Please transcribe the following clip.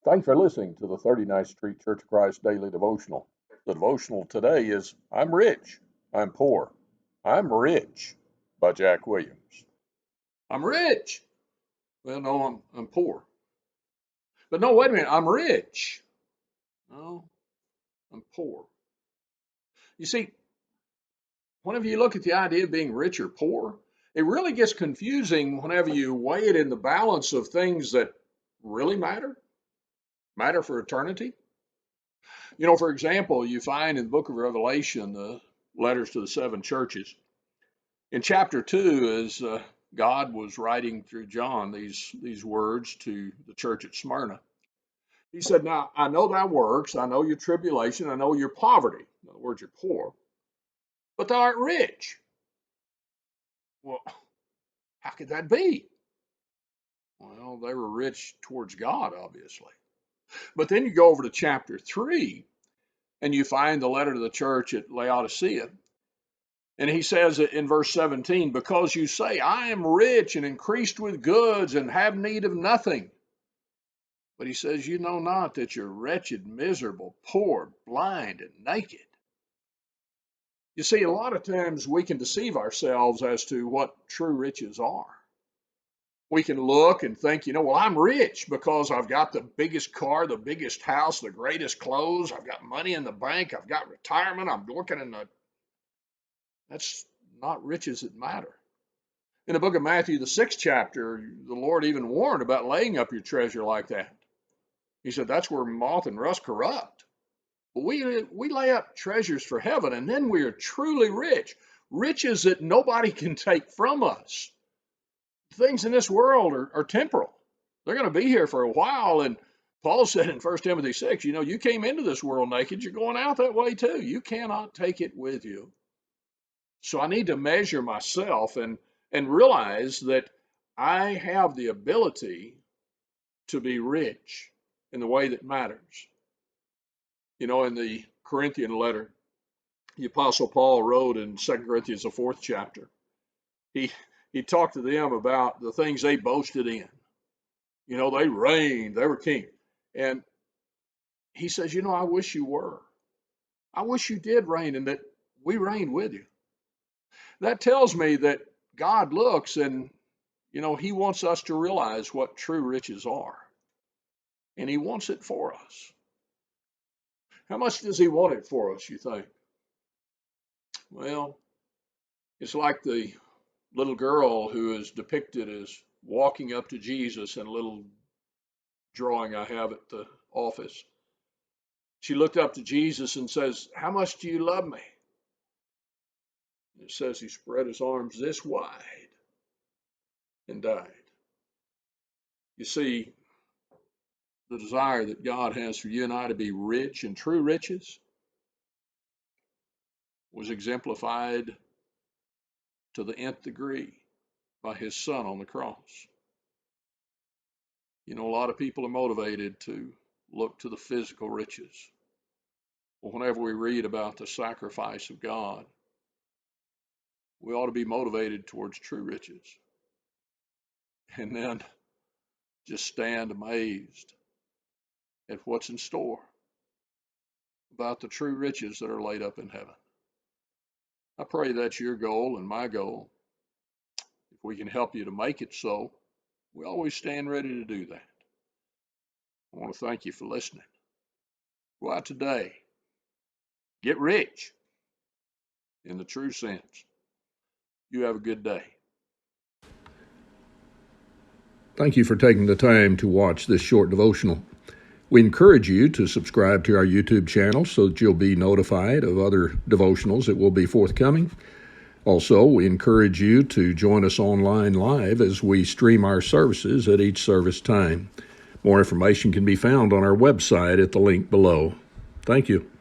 Thanks for listening to the 39th Street Church of Christ Daily Devotional. The devotional today is I'm Rich, I'm Poor, I'm Rich by Jack Williams. I'm rich. Well, no, I'm poor. But no, wait a minute, I'm rich. No, I'm poor. You see, whenever you look at the idea of being rich or poor, it really gets confusing whenever you weigh it in the balance of things that really matter for eternity. You know, for example, you find in the book of Revelation, the letters to the seven churches. In chapter 2, as God was writing through John these words to the church at Smyrna, he said, now, I know thy works, I know your tribulation, I know your poverty. In other words, you're poor, but thou art rich. Well, how could that be? Well, they were rich towards God, obviously. But then you go over to chapter 3, and you find the letter to the church at Laodicea. And he says in verse 17, because you say, I am rich and increased with goods and have need of nothing. But he says, you know not that you're wretched, miserable, poor, blind, and naked. You see, a lot of times we can deceive ourselves as to what true riches are. We can look and think, well, I'm rich because I've got the biggest car, the biggest house, the greatest clothes. I've got money in the bank. I've got retirement. I'm working in the... That's not riches that matter. In the book of Matthew, the 6th chapter, the Lord even warned about laying up your treasure like that. He said, that's where moth and rust corrupt. But we lay up treasures for heaven, and then we are truly rich. Riches that nobody can take from us. Things in this world are temporal. They're going to be here for a while. And Paul said in 1 Timothy 6, you came into this world naked. You're going out that way too. You cannot take it with you. So I need to measure myself and realize that I have the ability to be rich in the way that matters. In the Corinthian letter, the Apostle Paul wrote in 2 Corinthians, the 4th chapter, he talked to them about the things they boasted in. They reigned, they were king. And he says, I wish you were. I wish you did reign and that we reigned with you. That tells me that God looks and, he wants us to realize what true riches are. And he wants it for us. How much does he want it for us, you think? Well, it's like the little girl who is depicted as walking up to Jesus in a little drawing I have at the office. She looked up to Jesus and says, how much do you love me? It says he spread his arms this wide and died. You see, the desire that God has for you and I to be rich and true riches was exemplified to the nth degree by his son on the cross. A lot of people are motivated to look to the physical riches. Well, whenever we read about the sacrifice of God, we ought to be motivated towards true riches. And then just stand amazed at what's in store about the true riches that are laid up in heaven. I pray that's your goal and my goal. If we can help you to make it so, we always stand ready to do that. I want to thank you for listening. Go out today. Get rich in the true sense. You have a good day. Thank you for taking the time to watch this short devotional. We encourage you to subscribe to our YouTube channel so that you'll be notified of other devotionals that will be forthcoming. Also, we encourage you to join us online live as we stream our services at each service time. More information can be found on our website at the link below. Thank you.